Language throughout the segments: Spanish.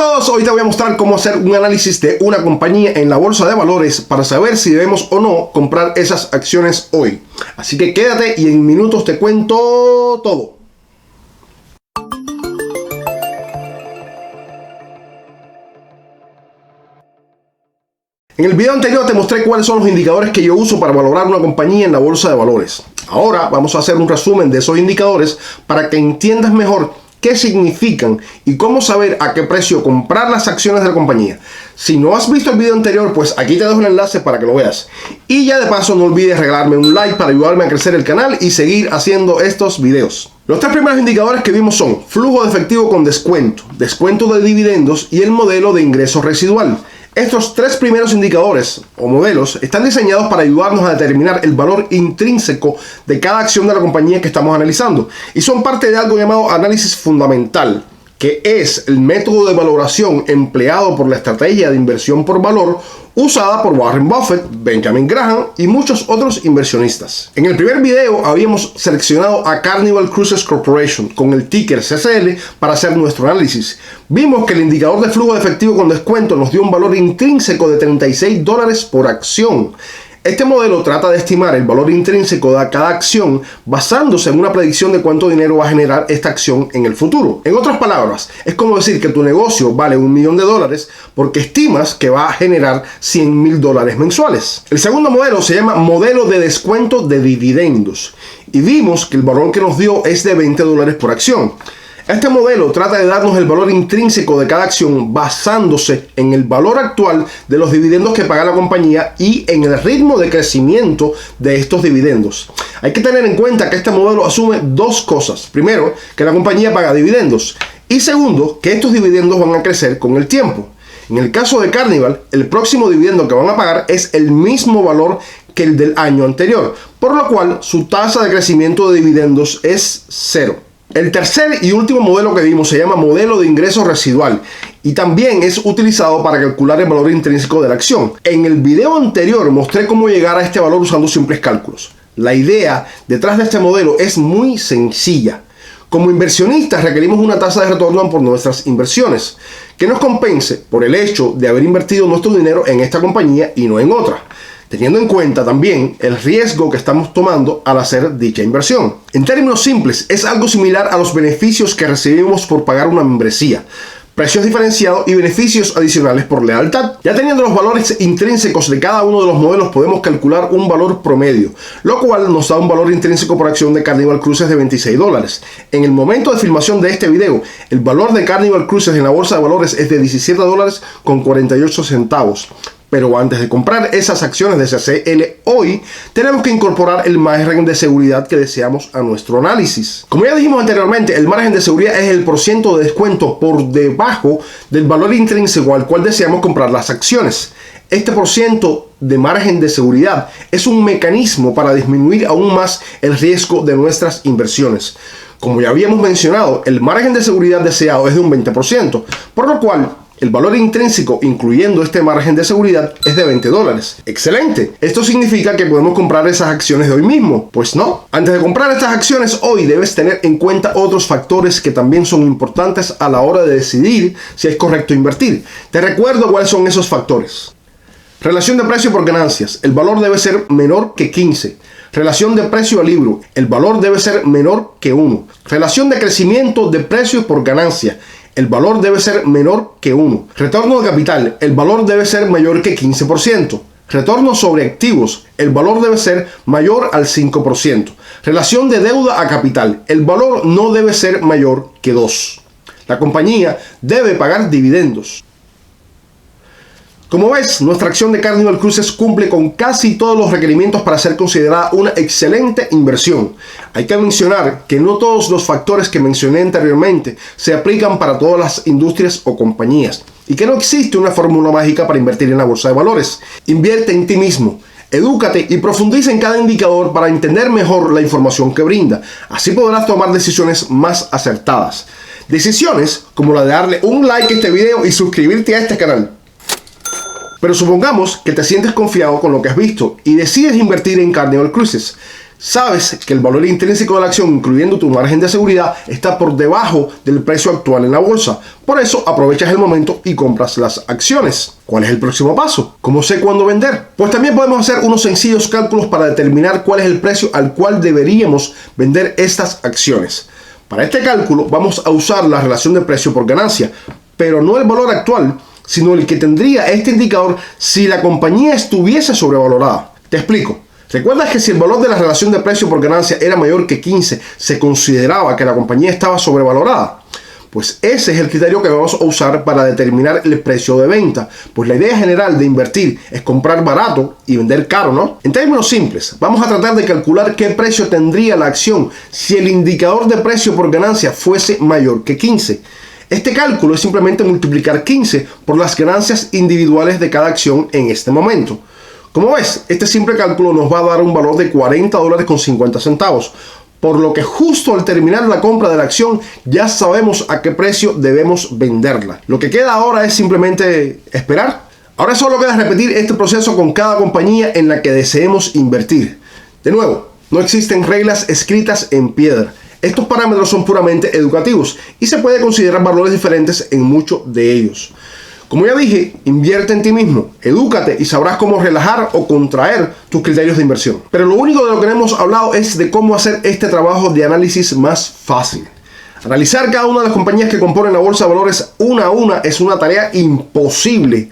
todos, hoy te voy a mostrar cómo hacer un análisis de una compañía en la bolsa de valores para saber si debemos o no comprar esas acciones hoy. Así que quédate y en minutos te cuento todo. En el video anterior te mostré cuáles son los indicadores que yo uso para valorar una compañía en la bolsa de valores. Ahora vamos a hacer un resumen de esos indicadores para que entiendas mejor qué significan y cómo saber a qué precio comprar las acciones de la compañía. Si no has visto el video anterior, pues aquí te dejo el enlace para que lo veas. Y ya de paso no olvides regalarme un like para ayudarme a crecer el canal y seguir haciendo estos videos. Los tres primeros indicadores que vimos son flujo de efectivo con descuento, descuento de dividendos y el modelo de ingreso residual. Estos tres primeros indicadores o modelos están diseñados para ayudarnos a determinar el valor intrínseco de cada acción de la compañía que estamos analizando y son parte de algo llamado análisis fundamental, que es el método de valoración empleado por la estrategia de inversión por valor usada por Warren Buffett, Benjamin Graham y muchos otros inversionistas. En el primer video habíamos seleccionado a Carnival Cruises Corporation con el ticker CCL para hacer nuestro análisis. Vimos que el indicador de flujo de efectivo con descuento nos dio un valor intrínseco de $36 por acción. Este modelo trata de estimar el valor intrínseco de cada acción basándose en una predicción de cuánto dinero va a generar esta acción en el futuro. En otras palabras, es como decir que tu negocio vale $1 millón porque estimas que va a generar $100,000 mensuales. El segundo modelo se llama modelo de descuento de dividendos y vimos que el valor que nos dio es de $20 por acción. Este modelo trata de darnos el valor intrínseco de cada acción basándose en el valor actual de los dividendos que paga la compañía y en el ritmo de crecimiento de estos dividendos. Hay que tener en cuenta que este modelo asume dos cosas. Primero, que la compañía paga dividendos y segundo, que estos dividendos van a crecer con el tiempo. En el caso de Carnival, el próximo dividendo que van a pagar es el mismo valor que el del año anterior, por lo cual su tasa de crecimiento de dividendos es 0. El tercer y último modelo que vimos se llama modelo de ingreso residual y también es utilizado para calcular el valor intrínseco de la acción. En el video anterior mostré cómo llegar a este valor usando simples cálculos. La idea detrás de este modelo es muy sencilla. Como inversionistas requerimos una tasa de retorno por nuestras inversiones que nos compense por el hecho de haber invertido nuestro dinero en esta compañía y no en otra, teniendo en cuenta también el riesgo que estamos tomando al hacer dicha inversión. En términos simples, es algo similar a los beneficios que recibimos por pagar una membresía, precios diferenciados y beneficios adicionales por lealtad. Ya teniendo los valores intrínsecos de cada uno de los modelos, podemos calcular un valor promedio, lo cual nos da un valor intrínseco por acción de Carnival Cruises de $26. En el momento de filmación de este video, el valor de Carnival Cruises en la bolsa de valores es de $17.48. Pero antes de comprar esas acciones de CCL hoy, tenemos que incorporar el margen de seguridad que deseamos a nuestro análisis. Como ya dijimos anteriormente, el margen de seguridad es el % de descuento por debajo del valor intrínseco al cual deseamos comprar las acciones. Este % de margen de seguridad es un mecanismo para disminuir aún más el riesgo de nuestras inversiones. Como ya habíamos mencionado, el margen de seguridad deseado es de un 20%, por lo cual el valor intrínseco, incluyendo este margen de seguridad, es de $20. ¡Excelente! ¿Esto significa que podemos comprar esas acciones de hoy mismo? Pues no. Antes de comprar estas acciones hoy debes tener en cuenta otros factores que también son importantes a la hora de decidir si es correcto invertir. Te recuerdo cuáles son esos factores. Relación de precio por ganancias. El valor debe ser menor que 15. Relación de precio a libro. El valor debe ser menor que 1. Relación de crecimiento de precio por ganancia. El valor debe ser menor que 1. Retorno de capital. El valor debe ser mayor que 15%. Retorno sobre activos. El valor debe ser mayor al 5%. Relación de deuda a capital. El valor no debe ser mayor que 2. La compañía debe pagar dividendos. Como ves, nuestra acción de Carnival Cruises cumple con casi todos los requerimientos para ser considerada una excelente inversión. Hay que mencionar que no todos los factores que mencioné anteriormente se aplican para todas las industrias o compañías y que no existe una fórmula mágica para invertir en la bolsa de valores. Invierte en ti mismo. Edúcate y profundiza en cada indicador para entender mejor la información que brinda. Así podrás tomar decisiones más acertadas. Decisiones como la de darle un like a este video y suscribirte a este canal. Pero supongamos que te sientes confiado con lo que has visto y decides invertir en Carnival Cruises. Sabes que el valor intrínseco de la acción, incluyendo tu margen de seguridad, está por debajo del precio actual en la bolsa. Por eso aprovechas el momento y compras las acciones. ¿Cuál es el próximo paso? ¿Cómo sé cuándo vender? Pues también podemos hacer unos sencillos cálculos para determinar cuál es el precio al cual deberíamos vender estas acciones. Para este cálculo vamos a usar la relación de precio por ganancia, pero no el valor actual, sino el que tendría este indicador si la compañía estuviese sobrevalorada. Te explico. ¿Recuerdas que si el valor de la relación de precio por ganancia era mayor que 15, se consideraba que la compañía estaba sobrevalorada? Pues ese es el criterio que vamos a usar para determinar el precio de venta. Pues la idea general de invertir es comprar barato y vender caro, ¿no? En términos simples, vamos a tratar de calcular qué precio tendría la acción si el indicador de precio por ganancia fuese mayor que 15. Este cálculo es simplemente multiplicar 15 por las ganancias individuales de cada acción en este momento. Como ves, este simple cálculo nos va a dar un valor de $40.50, por lo que justo al terminar la compra de la acción ya sabemos a qué precio debemos venderla. Lo que queda ahora es simplemente esperar. Ahora solo queda repetir este proceso con cada compañía en la que deseemos invertir. De nuevo, no existen reglas escritas en piedra. Estos parámetros son puramente educativos y se puede considerar valores diferentes en muchos de ellos. Como ya dije, invierte en ti mismo, edúcate y sabrás cómo relajar o contraer tus criterios de inversión. Pero lo único de lo que hemos hablado es de cómo hacer este trabajo de análisis más fácil. Analizar cada una de las compañías que componen la bolsa de valores una a una es una tarea imposible.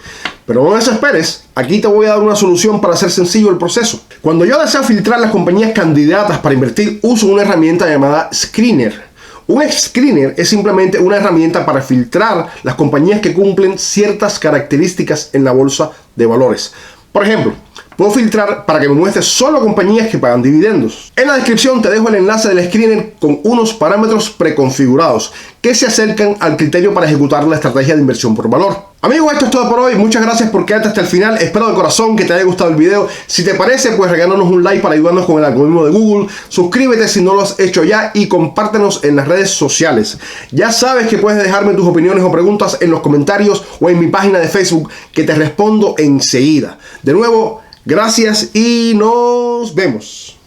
Pero no desesperes, aquí te voy a dar una solución para hacer sencillo el proceso. Cuando yo deseo filtrar las compañías candidatas para invertir, uso una herramienta llamada Screener. Un screener es simplemente una herramienta para filtrar las compañías que cumplen ciertas características en la bolsa de valores. Por ejemplo, puedo filtrar para que me muestre solo compañías que pagan dividendos. En la descripción te dejo el enlace del screener con unos parámetros preconfigurados que se acercan al criterio para ejecutar la estrategia de inversión por valor. Amigos, esto es todo por hoy. Muchas gracias por quedarte hasta el final. Espero de corazón que te haya gustado el video. Si te parece, pues regálanos un like para ayudarnos con el algoritmo de Google. Suscríbete si no lo has hecho ya y compártenos en las redes sociales. Ya sabes que puedes dejarme tus opiniones o preguntas en los comentarios o en mi página de Facebook, que te respondo enseguida. De nuevo, gracias y nos vemos.